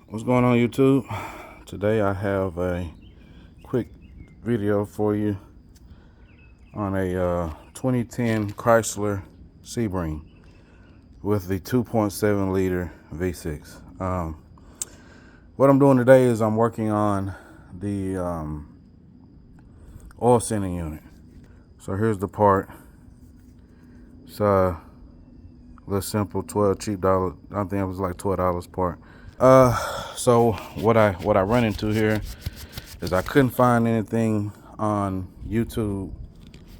What's going on, YouTube? Today I have a quick video for you on a 2010 Chrysler Sebring with the 2.7 liter V6. What I'm doing today is I'm working on the oil sending unit. So here's the part. It's a little simple, $12 I think it was like $12 part. So what I run into here is I couldn't find anything on YouTube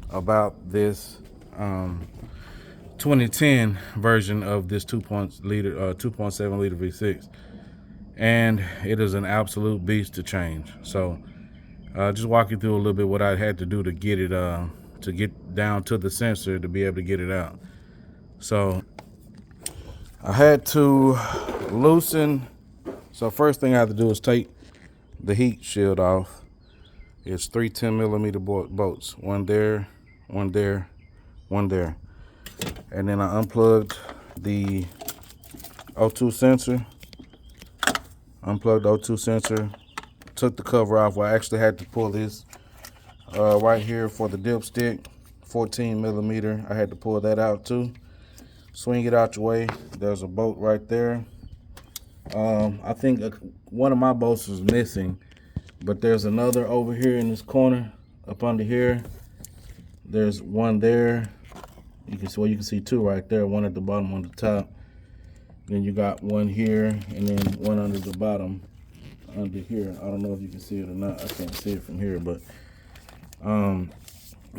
about this 2010 version of this 2.7 liter V6, and it is an absolute beast to change. So just walk you through a little bit what I had to do to get it to get down to the sensor to be able to get it out. So I had to loosen. So first thing I have to do is take the heat shield off. It's 3 10mm bolts, one there, one there, one there. And then I unplugged the O2 sensor. Took the cover off. Well, I actually had to pull this right here for the dipstick, 14mm. I had to pull that out too. Swing it out your way. There's a bolt right there. I think one of my bolts is missing, but there's another over here in this corner up under here. There's one there. You can see two right there, one at the bottom, one at the top. Then you got one here and then one under the bottom under here. I don't know if you can see it or not. I can't see it from here, but you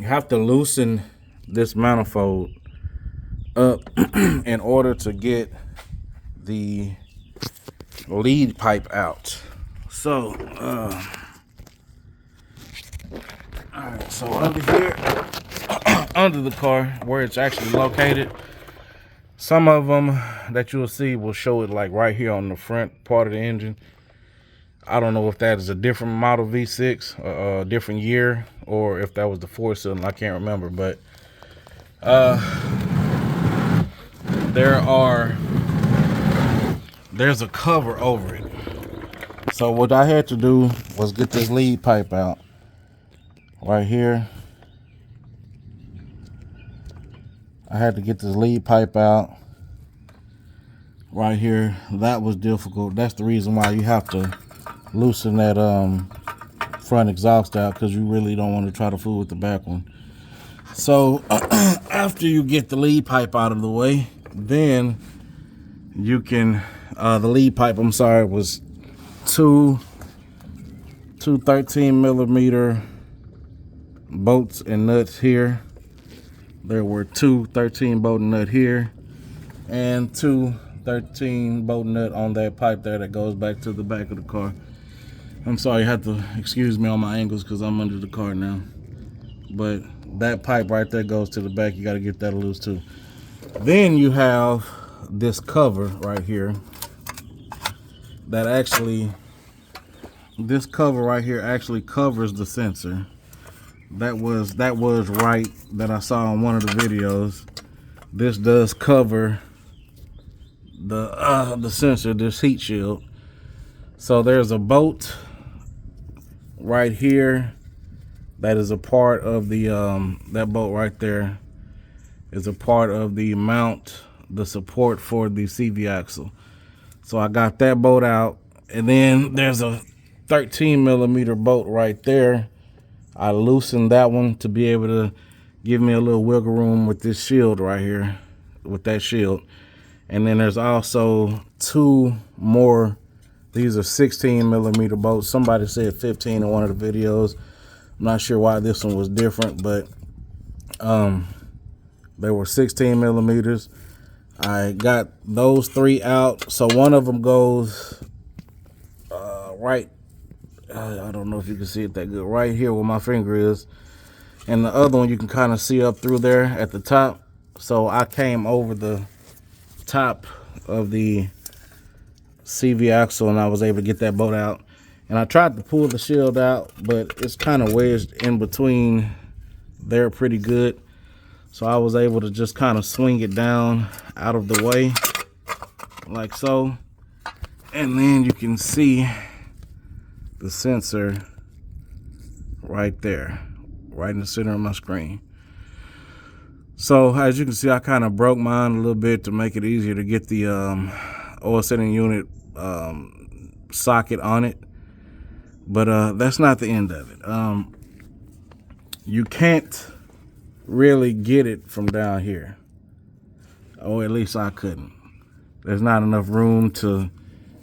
have to loosen this manifold up in order to get the lead pipe out. So alright, so under here under the car where it's actually located, some of them that you'll see will show it like right here on the front part of the engine. I don't know if that is a different model V6, a different year, or if that was the 4-cylinder. I can't remember, but there's a cover over it. So what I had to do was get this lead pipe out right here. I had to get this lead pipe out right here. That was difficult. That's the reason why you have to loosen that front exhaust out, because you really don't want to try to fool with the back one. So after you get the lead pipe out of the way, then you can the lead pipe, I'm sorry, was two 13mm bolts and nuts here. There were two 13 bolt nut here and two 13 bolt nut on that pipe there that goes back to the back of the car. I'm sorry, you have to excuse me on my angles because I'm under the car now. But that pipe right there goes to the back. You got to get that loose too. Then you have this cover right here that actually, this cover right here actually covers the sensor. That was right that I saw in one of the videos. This does cover the sensor, this heat shield. So there's a bolt right here that is a part of the that bolt right there is a part of the mount, the support for the CV axle. So I got that bolt out, and then there's a 13mm bolt right there. I loosened that one to be able to give me a little wiggle room with this shield right here, with that shield. And then there's also two more. These are 16mm bolts. Somebody said 15 in one of the videos. I'm not sure why this one was different, but they were 16mm. I got those three out. So one of them goes right, I don't know if you can see it that good, right here where my finger is. And the other one you can kind of see up through there at the top. So I came over the top of the CV axle and I was able to get that bolt out. And I tried to pull the shield out, but it's kind of wedged in between there pretty good. So I was able to just kind of swing it down out of the way like so. And then you can see the sensor right there, right in the center of my screen. So as you can see, I kind of broke mine a little bit to make it easier to get the oil setting unit socket on it. But that's not the end of it. You can't really get it from down here. Or at least I couldn't. There's not enough room to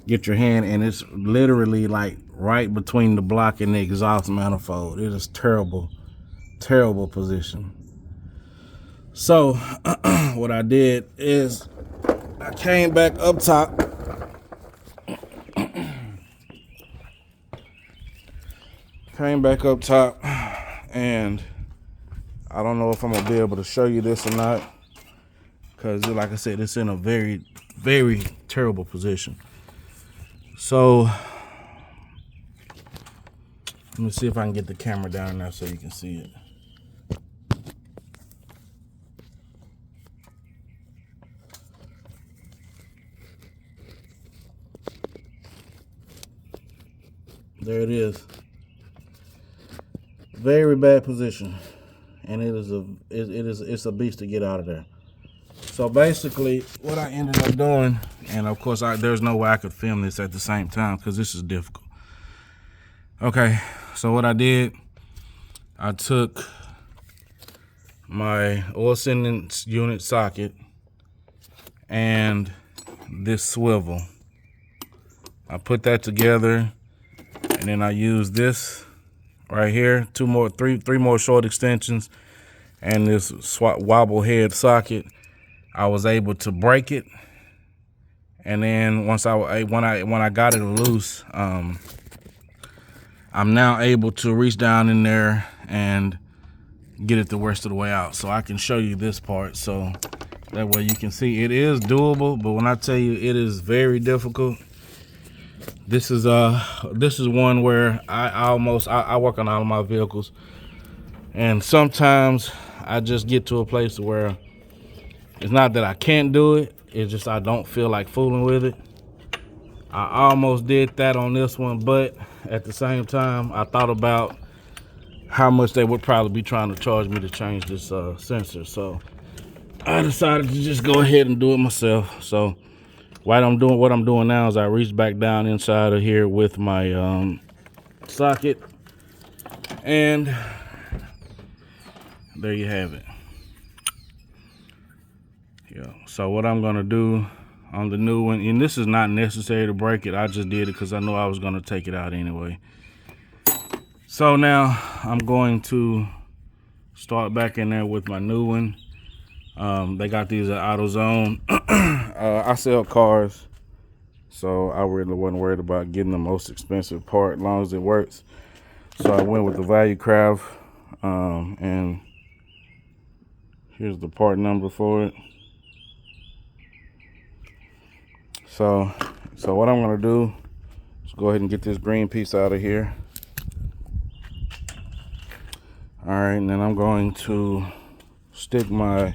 get your hand, and it's literally like right between the block and the exhaust manifold. It is terrible, terrible position. So what I did is I came back up top. And I don't know if I'm gonna be able to show you this or not, because like I said, it's in a very, very terrible position. So let me see if I can get the camera down there so you can see it. There it is. Very bad position, and it's a beast to get out of there. So basically, what I ended up doing, and of course, there's no way I could film this at the same time because this is difficult. Okay, so what I did, I took my oil sending unit socket and this swivel. I put that together, and then I used this right here, three more short extensions, and this wobble head socket. I was able to break it, and then when I got it loose, I'm now able to reach down in there and get it the rest of the way out. So I can show you this part, so that way you can see it is doable. But when I tell you it is very difficult, this is one where I work on all of my vehicles, and sometimes I just get to a place where it's not that I can't do it, it's just I don't feel like fooling with it. I almost did that on this one, but at the same time, I thought about how much they would probably be trying to charge me to change this sensor. So I decided to just go ahead and do it myself. So what I'm doing now is I reach back down inside of here with my socket, and there you have it. Yeah. So what I'm gonna do on the new one, and this is not necessary to break it, I just did it because I know I was gonna take it out anyway. So now I'm going to start back in there with my new one. They got these at AutoZone. I sell cars, so I really wasn't worried about getting the most expensive part as long as it works. So I went with the Value Craft, and here's the part number for it. So what I'm gonna do is go ahead and get this green piece out of here. All right, and then I'm going to stick my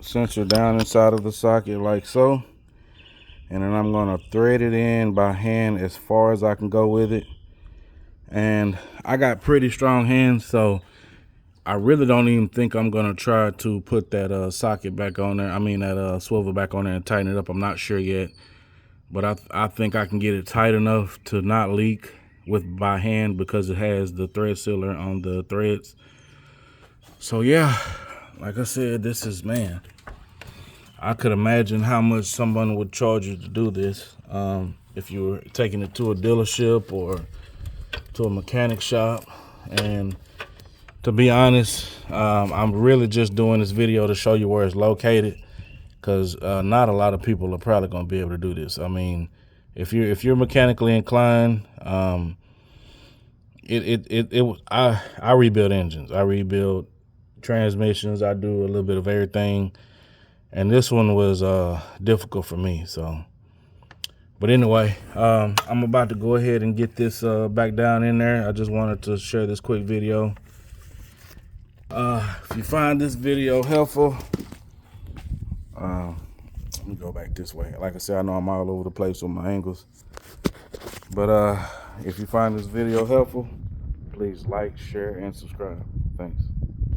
sensor down inside of the socket like so, and then I'm gonna thread it in by hand as far as I can go with it. And I got pretty strong hands, so I really don't even think I'm gonna try to put that socket back on there. I mean that swivel back on there and tighten it up. I'm not sure yet, but I think I can get it tight enough to not leak by hand because it has the thread sealer on the threads. So yeah, like I said, this is, man, I could imagine how much someone would charge you to do this if you were taking it to a dealership or to a mechanic shop. And to be honest, I'm really just doing this video to show you where it's located, because not a lot of people are probably going to be able to do this. I mean, if you're mechanically inclined, I rebuild engines, I rebuild transmissions, I do a little bit of everything, and this one was difficult for me. So, but anyway, I'm about to go ahead and get this back down in there. I just wanted to share this quick video. If you find this video helpful, Let me go back this way. Like I said, I know I'm all over the place with my angles. But if you find this video helpful, please like, share, and subscribe. Thanks.